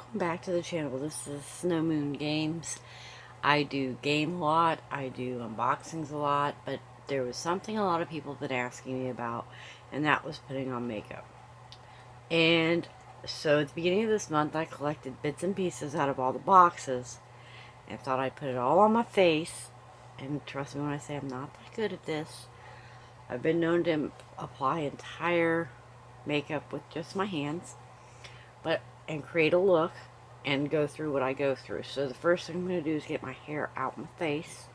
welcome back to the channel. This is Snowmoongames. I do game a lot, I do unboxings a lot, but there was something a lot of people have been asking me about, and that was putting on makeup. And so at the beginning of this month, I collected bits and pieces out of all the boxes, and thought I'd put it all on my face. And trust me when I say I'm not that good at this. I've been known to apply entire makeup with just my hands, and create a look and go through what I go through. So the first thing I'm going to do is get my hair out my face,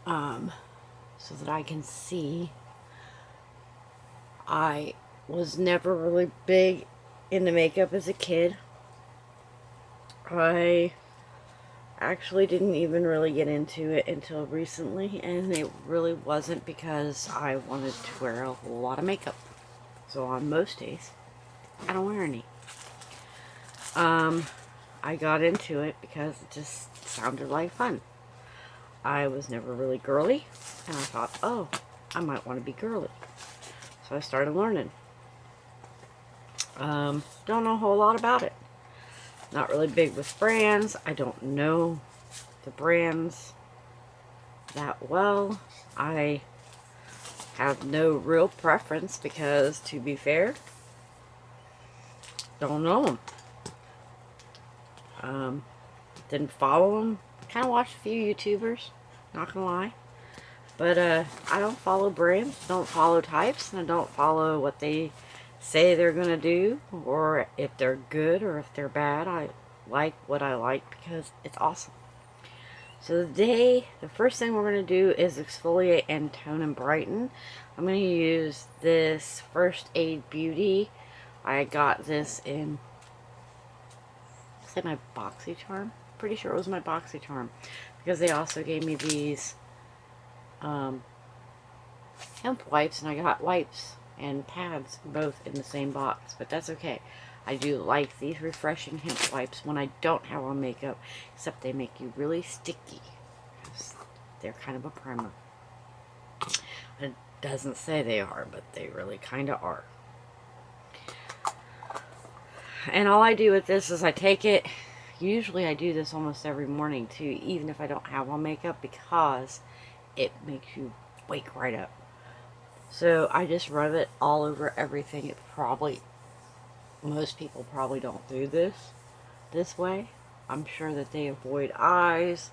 so that I can see. I was never really big into makeup as a kid. I actually didn't even really get into it until recently, and it really wasn't because I wanted to wear a whole lot of makeup. So on most days, I don't wear any. I got into it because it just sounded like fun. I was never really girly, and I thought, oh, I might want to be girly. So I started learning. Don't know a whole lot about it. Not really big with brands. I don't know the brands that well. I have no real preference because, to be fair, don't know them. Didn't follow them. Kind of watched a few YouTubers, not gonna lie. But I don't follow brands, don't follow types, and I don't follow what they say they're gonna do, or if they're good or if they're bad. I like what I like because it's awesome. So the first thing we're gonna do is exfoliate and tone and brighten. I'm gonna use this First Aid Beauty. I got this in, say, my BoxyCharm. Pretty sure it was my BoxyCharm, because they also gave me these hemp wipes, and I got wipes and pads both in the same box, but that's okay. I do like these refreshing hemp wipes when I don't have on makeup, except they make you really sticky. They're kind of a primer. It doesn't say they are, but they really kind of are. And all I do with this is I take it. Usually I do this almost every morning too, even if I don't have on makeup, because it makes you wake right up. So I just rub it all over everything. Most people probably don't do this way. I'm sure that they avoid eyes,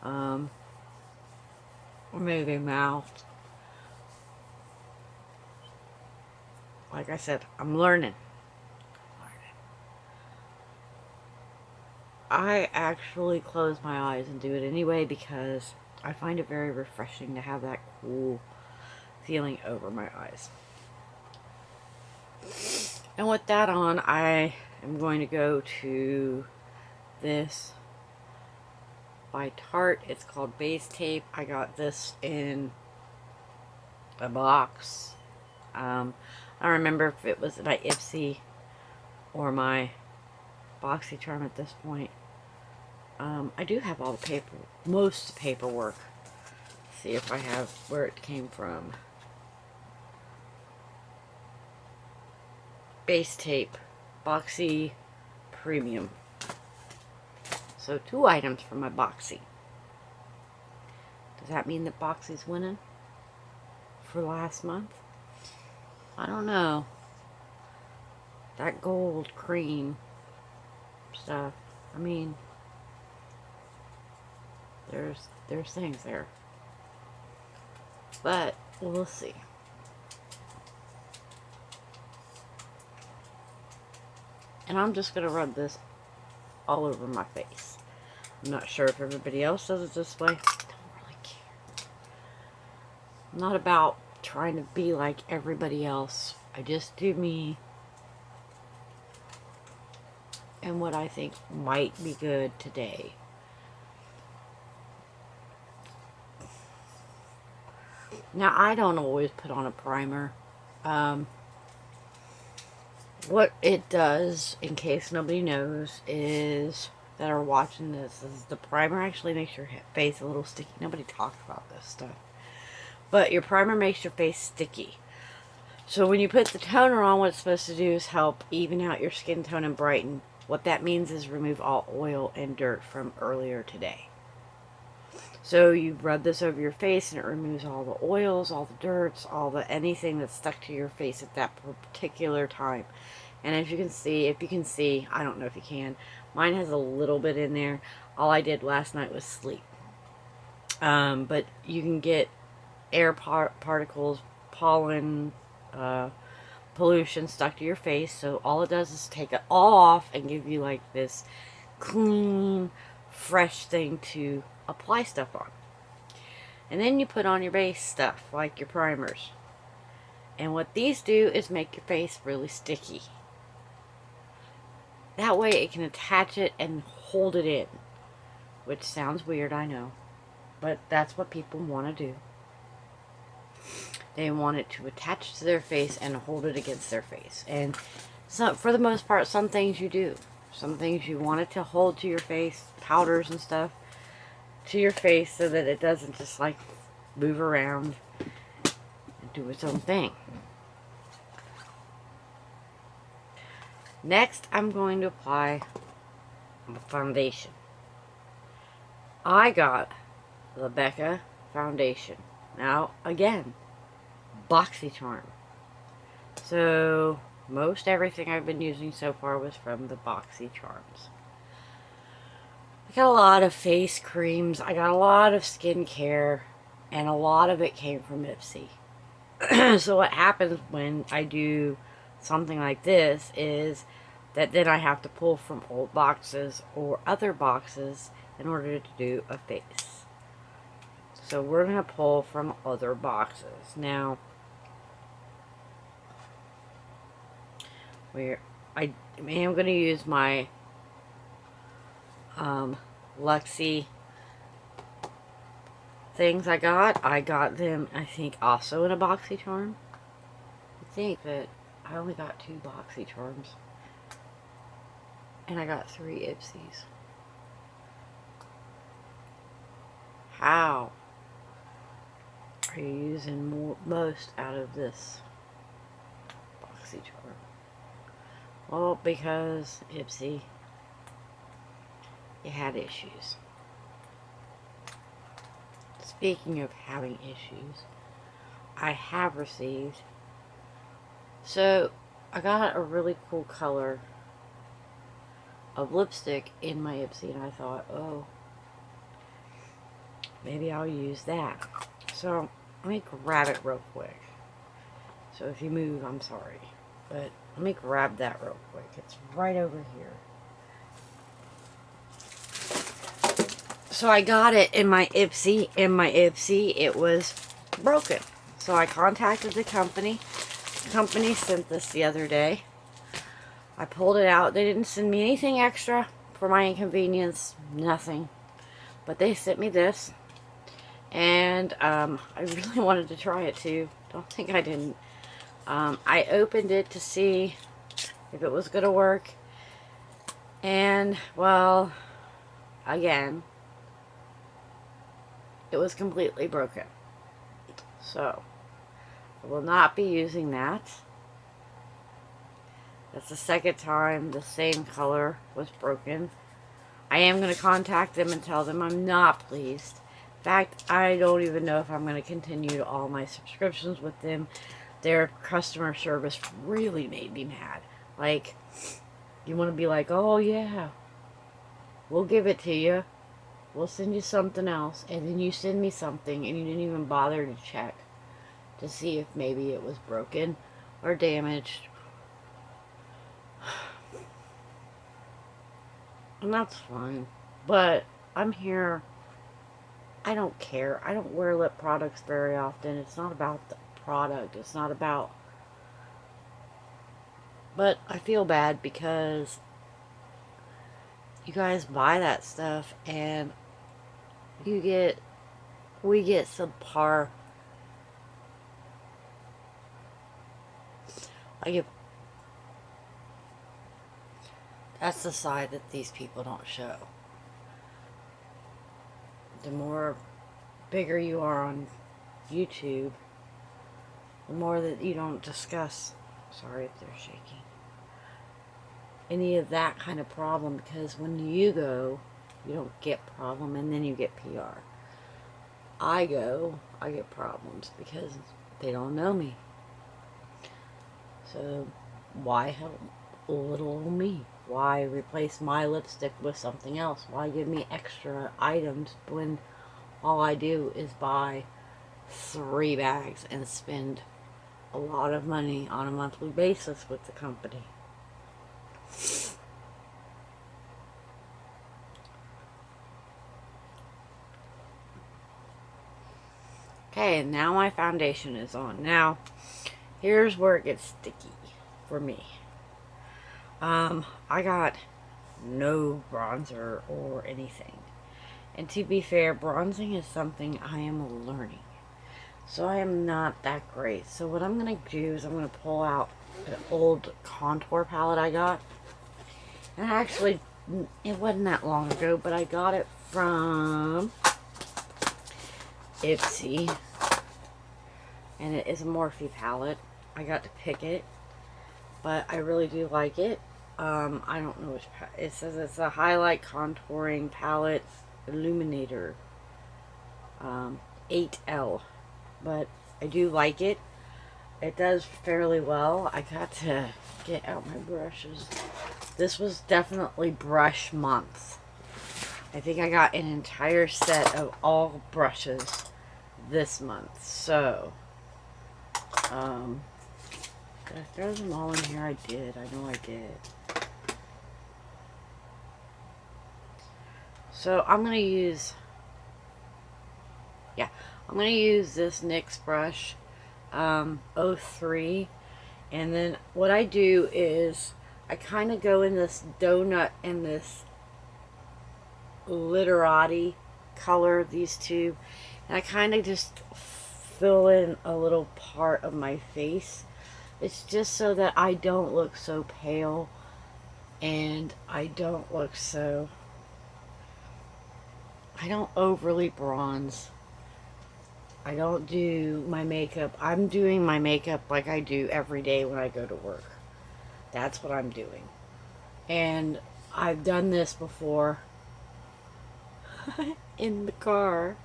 or maybe mouth. Like I said, I'm learning. I actually close my eyes and do it anyway because I find it very refreshing to have that cool feeling over my eyes. And with that on, I am going to go to this by Tarte. It's called Base Tape. I got this in a box. I don't remember if it was my Ipsy or my BoxyCharm at this point. I do have all the most paperwork. Let's see if I have where it came from. Base Tape, Boxy Premium. So 2 items from my Boxy. Does that mean that Boxy's winning for last month? I don't know. That gold cream stuff. I mean, there's things there, but we'll see. And I'm just gonna rub this all over my face. I'm not sure if everybody else does it this way. I don't really care. I'm not about trying to be like everybody else. I just do me and what I think might be good today. Now, I don't always put on a primer. What it does, in case nobody knows, is that are watching this, is the primer actually makes your face a little sticky. Nobody talks about this stuff. But your primer makes your face sticky. So when you put the toner on, what it's supposed to do is help even out your skin tone and brighten. What that means is remove all oil and dirt from earlier today. So you rub this over your face and it removes all the oils, all the dirts, anything that's stuck to your face at that particular time. And as you can see, if you can see, I don't know if you can, mine has a little bit in there. All I did last night was sleep. But you can get air particles, pollen, pollution stuck to your face. So all it does is take it all off and give you like this clean, fresh thing to apply stuff on. And then you put on your base stuff, like your primers. And what these do is make your face really sticky. That way it can attach it and hold it in. Which sounds weird, I know. But that's what people want to do. They want it to attach to their face and hold it against their face. And so, for the most part, some things you do. Some things you want it to hold to your face, powders and stuff, to your face so that it doesn't just like move around and do its own thing. Next, I'm going to apply a foundation. I got the Becca foundation. Now, again, BoxyCharm. So, most everything I've been using so far was from the BoxyCharms. I got a lot of face creams. I got a lot of skincare. And a lot of it came from Ipsy. So what happens when I do something like this is that then I have to pull from old boxes or other boxes in order to do a face. So we're going to pull from other boxes. Now, I am going to use my Luxie things I got them, I think, also in a BoxyCharm. I think that I only got 2 BoxyCharms. And I got 3 Ipsies. How are you using most out of this BoxyCharm? Well, because Ipsy, you had issues. Speaking of having issues, I have received, so I got a really cool color of lipstick in my Ipsy, and I thought, oh, maybe I'll use that. So let me grab it real quick. So if you move, I'm sorry, but let me grab that real quick. It's right over here. So I got it in my Ipsy. In my Ipsy, it was broken. So I contacted the company. The company sent this the other day. I pulled it out. They didn't send me anything extra for my inconvenience. Nothing. But they sent me this. And I really wanted to try it too. Don't think I didn't. I opened it to see if it was going to work. And, well, again, it was completely broken. So, I will not be using that. That's the second time the same color was broken. I am going to contact them and tell them I'm not pleased. In fact, I don't even know if I'm going to continue all my subscriptions with them. Their customer service really made me mad. Like, you want to be like, oh yeah, we'll give it to you. We'll send you something else. And then you send me something and you didn't even bother to check to see if maybe it was broken or damaged. And that's fine. But I'm here. I don't care. I don't wear lip products very often. It's not about the product. It's not about... But I feel bad because you guys buy that stuff and we get subpar. That's the side that these people don't show. The more bigger you are on YouTube, the the more that you don't discuss, sorry if they're shaking, any of that kind of problem, because when you go, you don't get problem, and then you get PR. I go, I get problems because they don't know me. So why help little me? Why replace my lipstick with something else? Why give me extra items when all I do is buy 3 bags and spend a lot of money on a monthly basis with the company? Okay, and now my foundation is on. Now, here's where it gets sticky for me. I got no bronzer or anything. And to be fair, bronzing is something I am learning. So I am not that great. So what I'm going to do is I'm going to pull out an old contour palette I got. And actually, it wasn't that long ago, but I got it from Ipsy. And it is a Morphe palette. I got to pick it, but I really do like it. I don't know which it says it's a highlight contouring palette illuminator 8L, but I do like it. It does fairly well. I got to get out my brushes. This was definitely brush month. I think I got an entire set of all brushes this month. So did I throw them all in here? I did. I know I did. So I'm going to use, I'm going to use this NYX brush, 03. And then what I do is I kind of go in this donut and this literati color, these two. And I kind of just fill in a little part of my face. It's just so that I don't look so pale and I don't look so, I don't overly bronze. I don't do my makeup. I'm doing my makeup like I do every day when I go to work. That's what I'm doing. And I've done this before in the car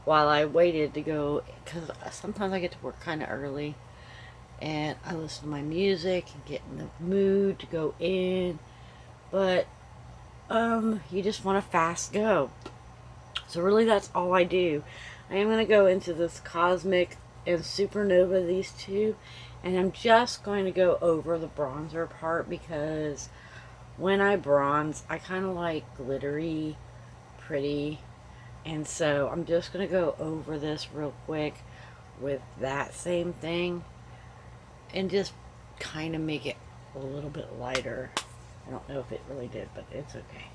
while I waited to go, because sometimes I get to work kind of early and I listen to my music and get in the mood to go in, but you just want to fast go. So really that's all I do. I am going to go into this Cosmic and Supernova, these two, and I'm just going to go over the bronzer part, because when I bronze I kind of like glittery, pretty, and so I'm just going to go over this real quick with that same thing and just kind of make it a little bit lighter. I don't know if it really did, but it's okay.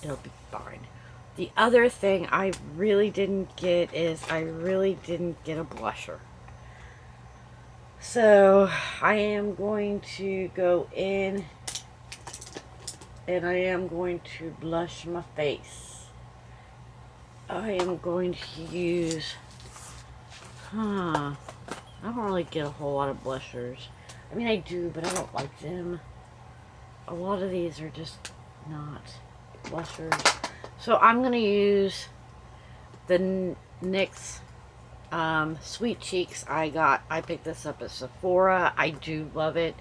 It'll be fine. The other thing I really didn't get is I really didn't get a blusher. So I am going to go in and I am going to blush my face. I am going to use, I don't really get a whole lot of blushers. I mean I do, but I don't like them. A lot of these are just not blushers. So I'm going to use the NYX Sweet Cheeks I picked this up at Sephora. I do love it.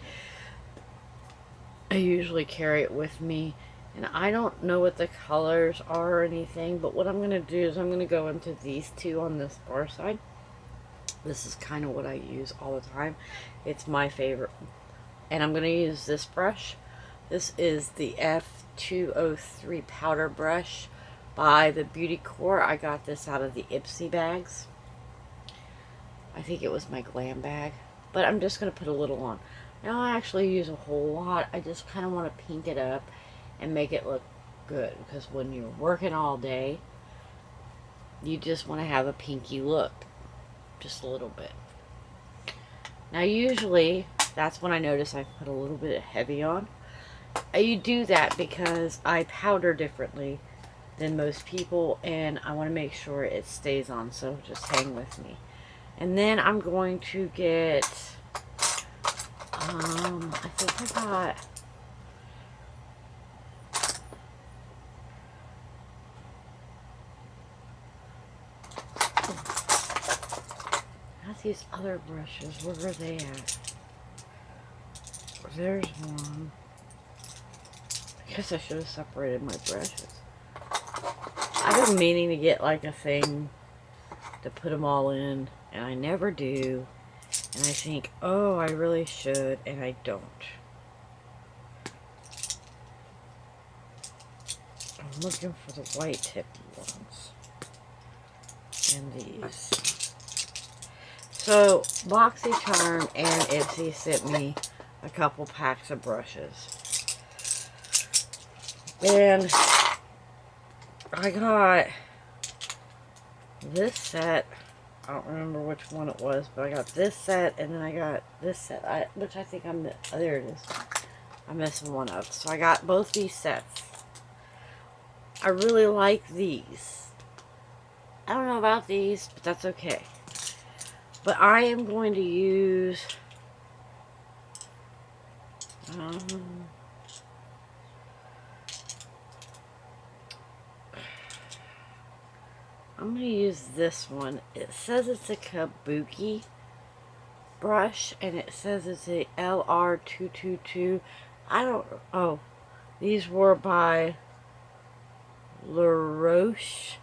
I usually carry it with me. And I don't know what the colors are or anything, but what I'm going to do is I'm going to go into these two on this far side. This is kind of what I use all the time. It's my favorite. And I'm going to use this brush. This is the F203 powder brush by the Beauty Core. I got this out of the Ipsy bags. I think it was my glam bag. But I'm just going to put a little on. I don't actually use a whole lot. I just kind of want to pink it up and make it look good. Because when you're working all day, you just want to have a pinky look. Just a little bit. Now usually, that's when I notice I put a little bit of heavy on. You do that because I powder differently than most people, and I want to make sure it stays on, so just hang with me. And then I'm going to get, I think I got, these other brushes. Where are they at? There's one. I guess I should have separated my brushes. I've been meaning to get like a thing to put them all in, and I never do. And I think, oh, I really should, and I don't. I'm looking for the white tipped ones. And these. So, BoxyCharm and Ipsy sent me a couple packs of brushes. And I got this set. I don't remember which one it was, but I got this set, and then I got this set, which I think there it is. I'm missing one up. So I got both these sets. I really like these. I don't know about these, but that's okay. But I am going to use I'm going to use this one. It says it's a Kabuki brush, and it says it's a LR222. I don't, oh, these were by La Roche.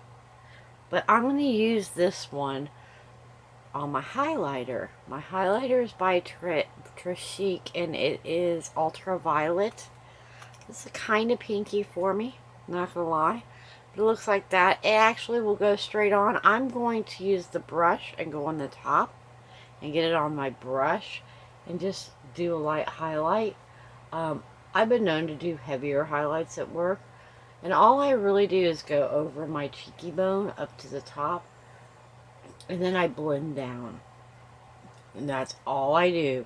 But I'm going to use this one on my highlighter. My highlighter is by Trishik, and it is ultraviolet. This is kind of pinky for me, not gonna lie. But it looks like that. It actually will go straight on. I'm going to use the brush and go on the top and get it on my brush and just do a light highlight. I've been known to do heavier highlights at work, and all I really do is go over my cheeky bone up to the top, and then I blend down. And that's all I do.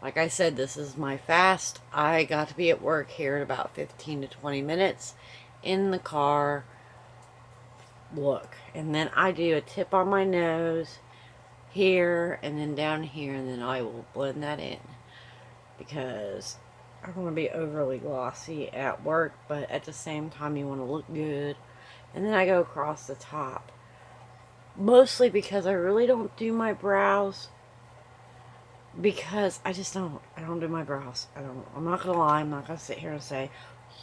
Like I said, this is my fast. I got to be at work here in about 15 to 20 minutes in the car. Look. And then I do a tip on my nose here and then down here, and then I will blend that in. Because I don't want to be overly glossy at work, but at the same time you want to look good. And then I go across the top. Mostly because I really don't do my brows. Because I just don't. I don't do my brows. I'm not going to lie. I'm not going to sit here and say,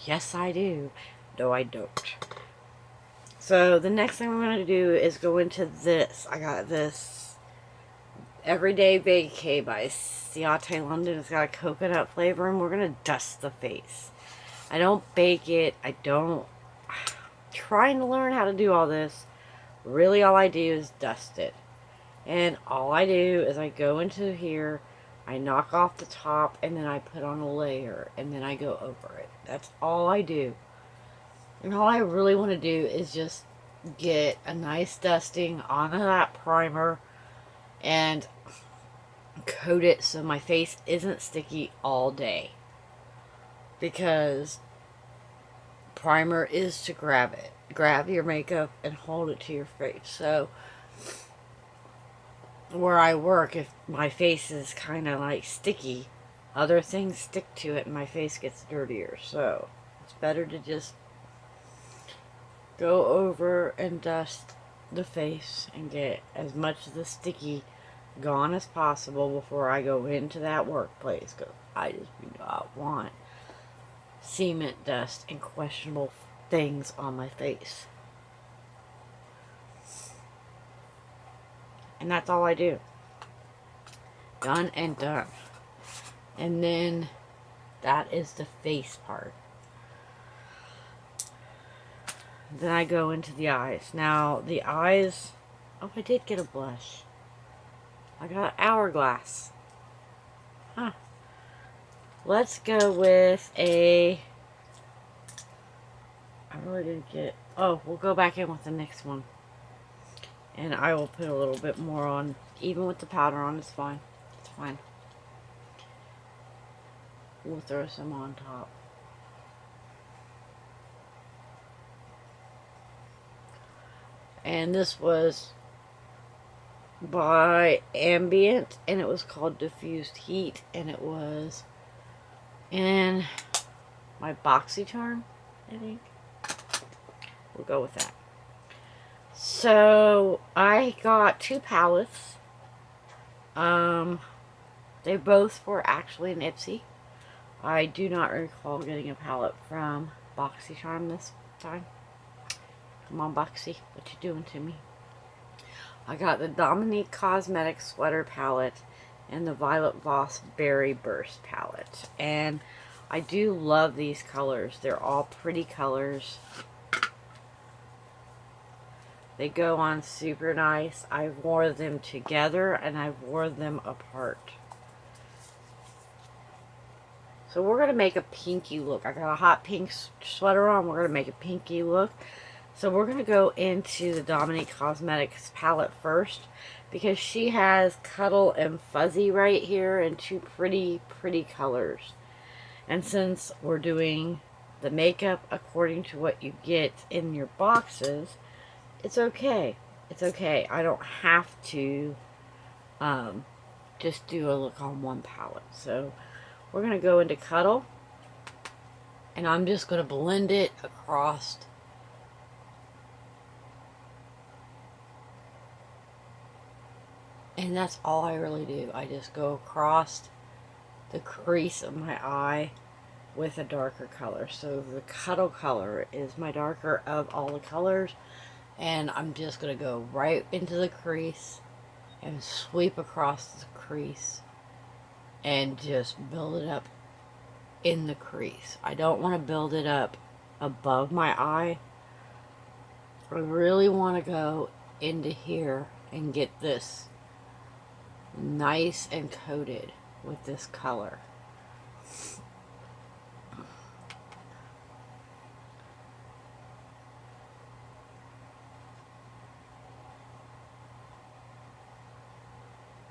yes, I do. No, I don't. So, the next thing I'm going to do is go into this. I got this Everyday Vacay by Ciate London. It's got a coconut flavor, and we're going to dust the face. I don't bake it. I don't. I'm trying to learn how to do all this. Really, all I do is dust it. And all I do is I go into here, I knock off the top, and then I put on a layer, and then I go over it. That's all I do. And all I really want to do is just get a nice dusting on that primer and coat it so my face isn't sticky all day. Because primer is to grab it. Grab your makeup and hold it to your face. So where I work, if my face is kind of like sticky, other things stick to it and my face gets dirtier. So it's better to just go over and dust the face and get as much of the sticky gone as possible before I go into that workplace, because I just do not want cement dust and questionable things on my face. And that's all I do. Done and done. And then that is the face part. Then I go into the eyes. Now, the eyes... Oh, I did get a blush. I got Hourglass. Huh. Let's go with a... I really didn't get... Oh, we'll go back in with the next one. And I will put a little bit more on. Even with the powder on, it's fine. It's fine. We'll throw some on top. And this was by Ambient, and it was called Diffused Heat, and it was in my BoxyCharm, I think. We'll go with that. So I got 2 palettes. They both were actually an Ipsy. I do not recall getting a palette from BoxyCharm this time. Come on, Boxy, what you doing to me? I got the Dominique Cosmetics Sweater palette and the Violet Voss Berry Burst palette. And I do love these colors. They're all pretty colors. They go on super nice. I wore them together and I wore them apart. So we're going to make a pinky look. I got a hot pink sweater on. We're going to make a pinky look. So we're going to go into the Dominique Cosmetics palette first, because she has Cuddle and Fuzzy right here and 2 pretty colors. And since we're doing the makeup according to what you get in your boxes, it's okay. It's okay. I don't have to just do a look on one palette. So we're going to go into Cuddle, and I'm just going to blend it across. And that's all I really do. I just go across the crease of my eye with a darker color. So the Cuddle color is my darker of all the colors. And I'm just going to go right into the crease and sweep across the crease and just build it up in the crease. I don't want to build it up above my eye. I really want to go into here and get this nice and coated with this color.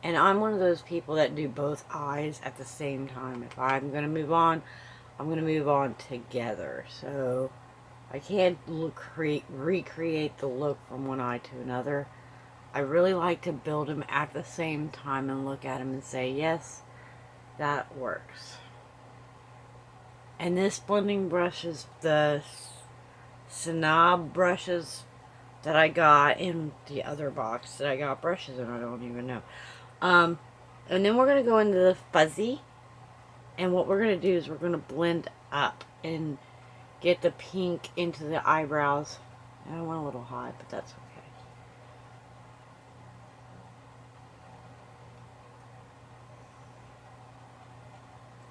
And I'm one of those people that do both eyes at the same time. If I'm going to move on, I'm going to move on together. So I can't recreate the look from one eye to another. I really like to build them at the same time and look at them and say, yes, that works. And this blending brush is the Snob brushes that I got in the other box that I got brushes in. I don't even know. And then we're going to go into the Fuzzy. And what we're going to do is we're going to blend up and get the pink into the eyebrows. And I went a little high, but that's okay.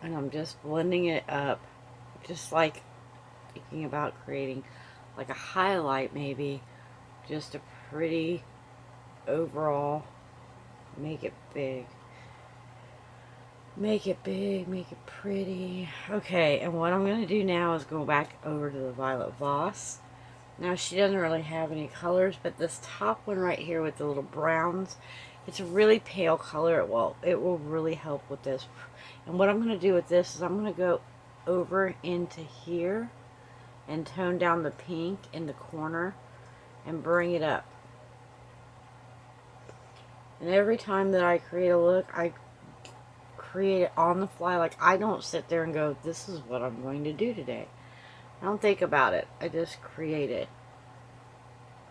And I'm just blending it up, just like thinking about creating like a highlight, maybe just a pretty overall. Make it big, make it big, make it pretty. Okay, and what I'm going to do now is go back over to the Violet Voss. Now she doesn't really have any colors, but this top one right here with the little browns, it's a really pale color. It will really help with this. And what I'm going to do with this is I'm going to go over into here and tone down the pink in the corner and bring it up. And every time that I create a look, I create it on the fly. Like, I don't sit there and go, this is what I'm going to do today. I don't think about it. I just create it.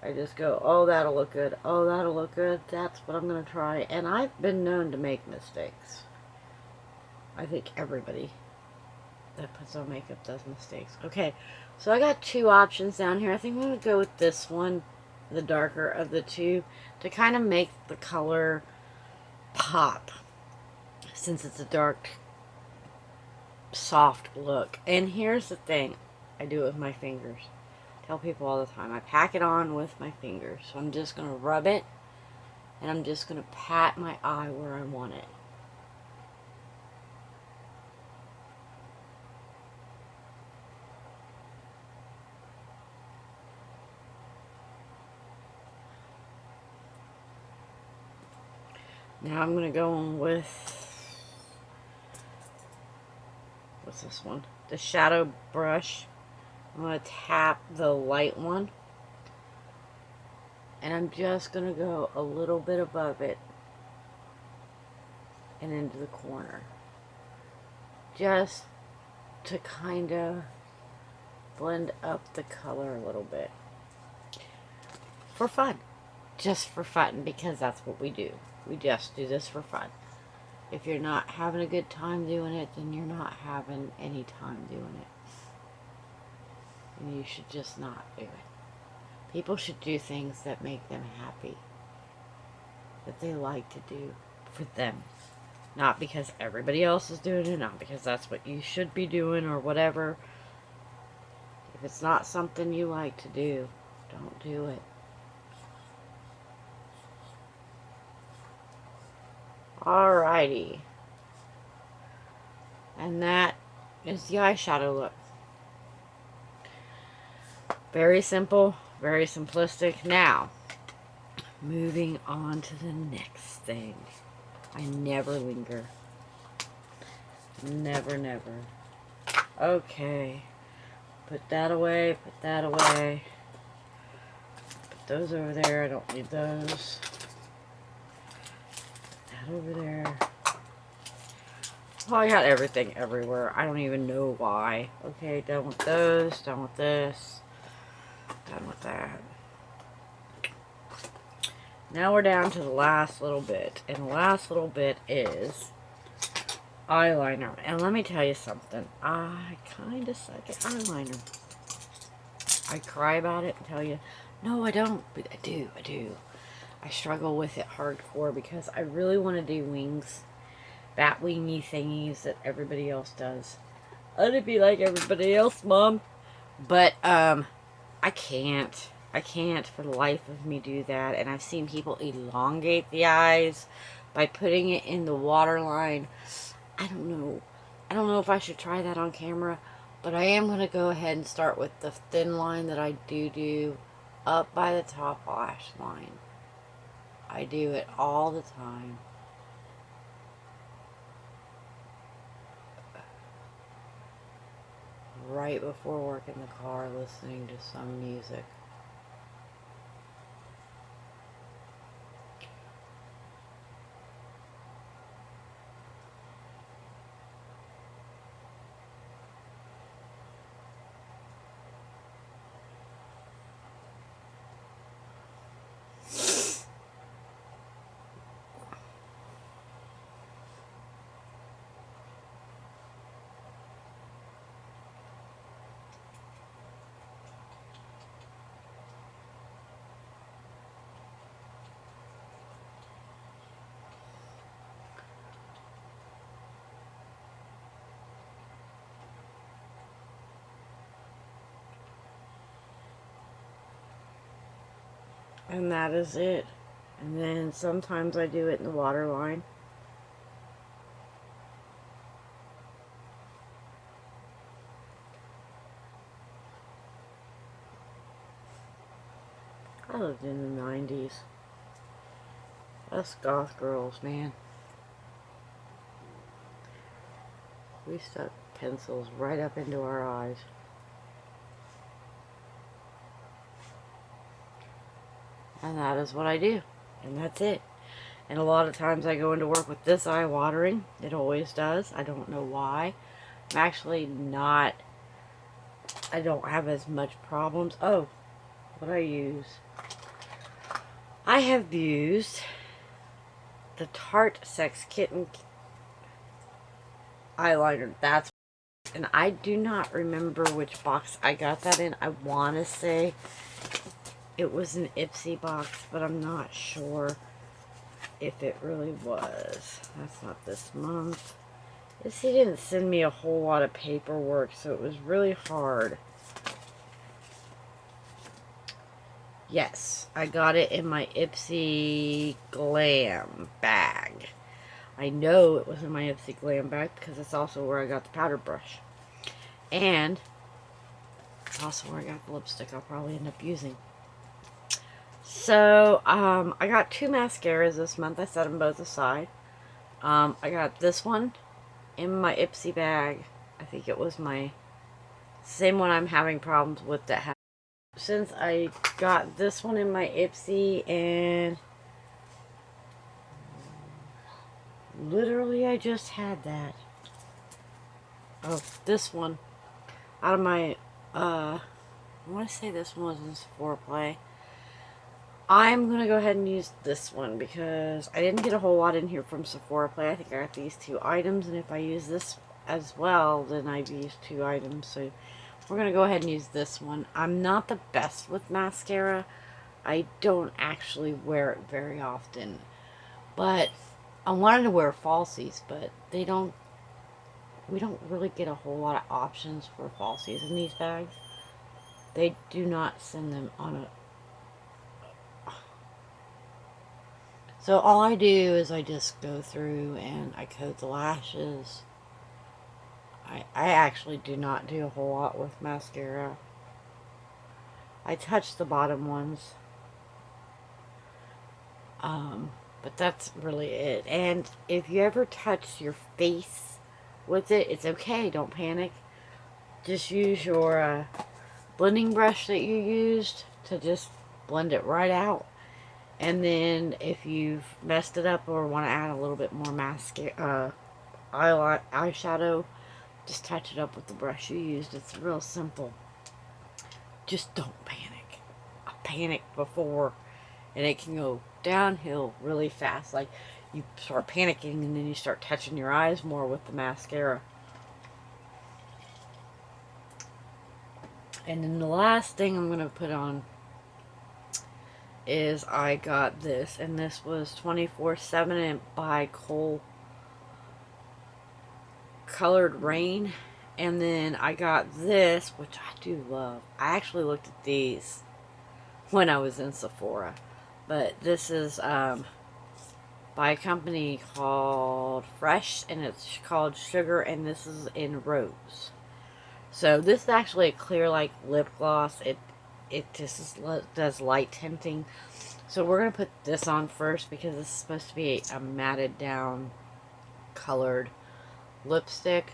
I just go, oh, that'll look good. Oh, that'll look good. That's what I'm going to try. And I've been known to make mistakes. I think everybody that puts on makeup does mistakes. Okay, so I got 2 options down here. I think I'm going to go with this one, the darker of the 2, to kind of make the color pop, since it's a dark, soft look. And here's the thing. I do it with my fingers. I tell people all the time. I pack it on with my fingers. So I'm just going to rub it, and I'm just going to pat my eye where I want it. Now I'm going to go on with, what's this one? The shadow brush. I'm going to tap the light one. And I'm just going to go a little bit above it and into the corner. Just to kind of blend up the color a little bit. For fun. Just for fun, because that's what we do. We just do this for fun. If you're not having a good time doing it, then you're not having any time doing it. And you should just not do it. People should do things that make them happy. That they like to do for them. Not because everybody else is doing it, not because that's what you should be doing or whatever. If it's not something you like to do, don't do it. Alrighty. And that is the eyeshadow look. Very simple, very simplistic. Now, moving on to the next thing. I never linger. Never, never. Okay. Put that away, put that away. Put those over there, I don't need those. Put that over there. Oh, I got everything everywhere. I don't even know why. Okay, done with those, done with this, done with that. Now we're down to the last little bit. And the last little bit is eyeliner. And let me tell you something. I kind of suck at eyeliner. I cry about it and tell you, no, I don't. But I do. I struggle with it hardcore because I really want to do wings. Bat wingy thingies that everybody else does. I want to be like everybody else, Mom. But, I can't. I can't for the life of me do that. And I've seen people elongate the eyes by putting it in the waterline. I don't know. I don't know if I should try that on camera. But I am going to go ahead and start with the thin line that I do up by the top lash line. I do it all the time. Right before work in the car listening to some music. And that is it. And then sometimes I do it in the waterline. I lived in the 90s. Us goth girls, man. We stuck pencils right up into our eyes. And that is what I do. And that's it. And a lot of times I go into work with this eye watering. It always does. I don't know why. I'm actually not... I don't have as much problems. Oh, what I use. I have used the Tarte Sex Kitten eyeliner. That's... And I do not remember which box I got that in. I want to say it was an Ipsy box, but I'm not sure if it really was. That's not this month. He didn't send me a whole lot of paperwork, so it was really hard. Yes, I got it in my Ipsy Glam bag. I know it was in my Ipsy Glam bag because it's also where I got the powder brush. And it's also where I got the lipstick I'll probably end up using. So, I got 2 mascaras this month. I set them both aside. I got this one in my Ipsy bag. I think it was my same one I'm having problems with that has since I got this one in my Ipsy, and literally I just had that. Oh, this one out of my, I want to say this one was in Sephora Play. I'm going to go ahead and use this one because I didn't get a whole lot in here from Sephora Play. I think I got these 2 items, and if I use this as well, then I've used 2 items. So we're going to go ahead and use this one. I'm not the best with mascara. I don't actually wear it very often. But I wanted to wear falsies, but we don't really get a whole lot of options for falsies in these bags. They do not send them on a... So all I do is I just go through and I coat the lashes. I actually do not do a whole lot with mascara. I touch the bottom ones. But that's really it. And if you ever touch your face with it, it's okay. Don't panic. Just use your blending brush that you used to just blend it right out. And then if you've messed it up or want to add a little bit more mascara, eyeshadow, just touch it up with the brush you used. It's real simple. Just don't panic. I panicked before, and it can go downhill really fast. Like, you start panicking and then you start touching your eyes more with the mascara. And then the last thing I'm going to put on is I got this, and this was 24/7 and by Colored Rain. And then I got this, which I do love. I actually looked at these when I was in Sephora. But this is by a company called Fresh, and it's called Sugar, and this is in Rose. So this is actually a clear like lip gloss. It just does light tinting. So we're going to put this on first because this is supposed to be a matted down colored lipstick.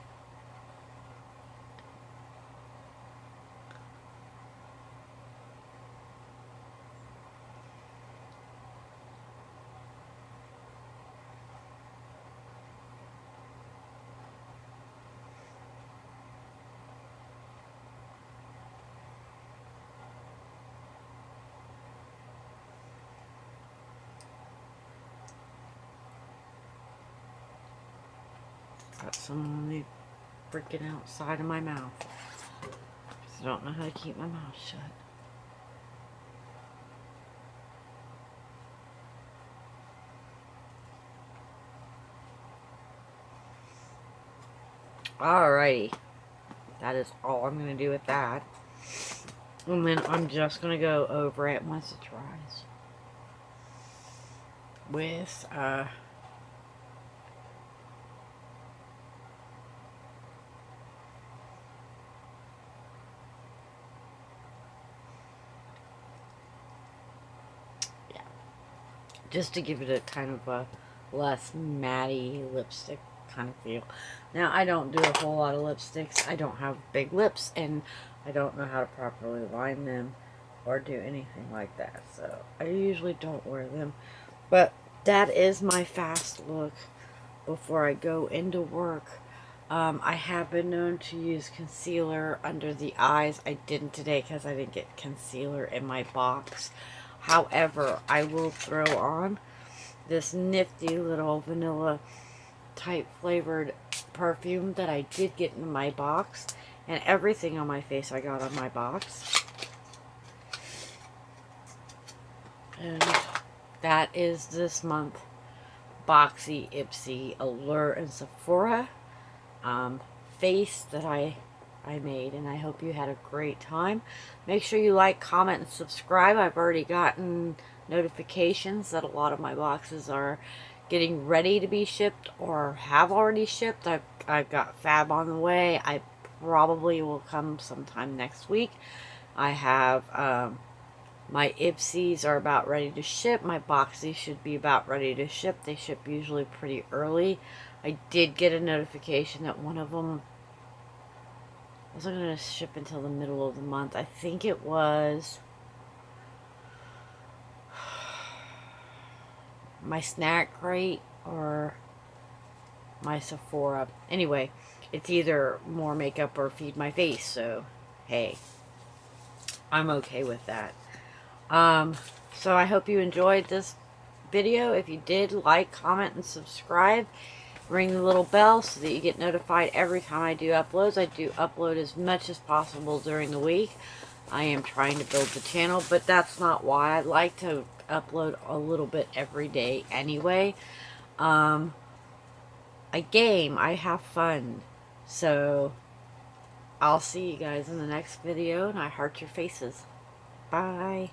Got some on the freaking outside of my mouth. I don't know how to keep my mouth shut. Alrighty. That is all I'm going to do with that. And then I'm just going to go over it once it dries with just to give it a kind of a less matty lipstick kind of feel. Now, I don't do a whole lot of lipsticks. I don't have big lips, and I don't know how to properly line them or do anything like that. So, I usually don't wear them. But that is my fast look before I go into work. I have been known to use concealer under the eyes. I didn't today because I didn't get concealer in my box. However, I will throw on this nifty little vanilla type flavored perfume that I did get in my box. And everything on my face I got on my box. And that is this month Boxy Ipsy Allure and Sephora face that I made, and I hope you had a great time. Make sure you like, comment, and subscribe. I've already gotten notifications that a lot of my boxes are getting ready to be shipped or have already shipped. I've got Fab on the way. I probably will come sometime next week. I have my Ipsies are about ready to ship. My Boxies should be about ready to ship. They ship usually pretty early. I did get a notification that one of them wasn't going to ship until the middle of the month. I think it was my snack crate or my Sephora. Anyway, it's either more makeup or feed my face, so hey, I'm okay with that. So I hope you enjoyed this video. If you did, like, comment, and subscribe. Ring the little bell so that you get notified every time I do uploads. I do upload as much as possible during the week. I am trying to build the channel, but that's not why. I like to upload a little bit every day anyway. I game, I have fun. So I'll see you guys in the next video, and I heart your faces. Bye.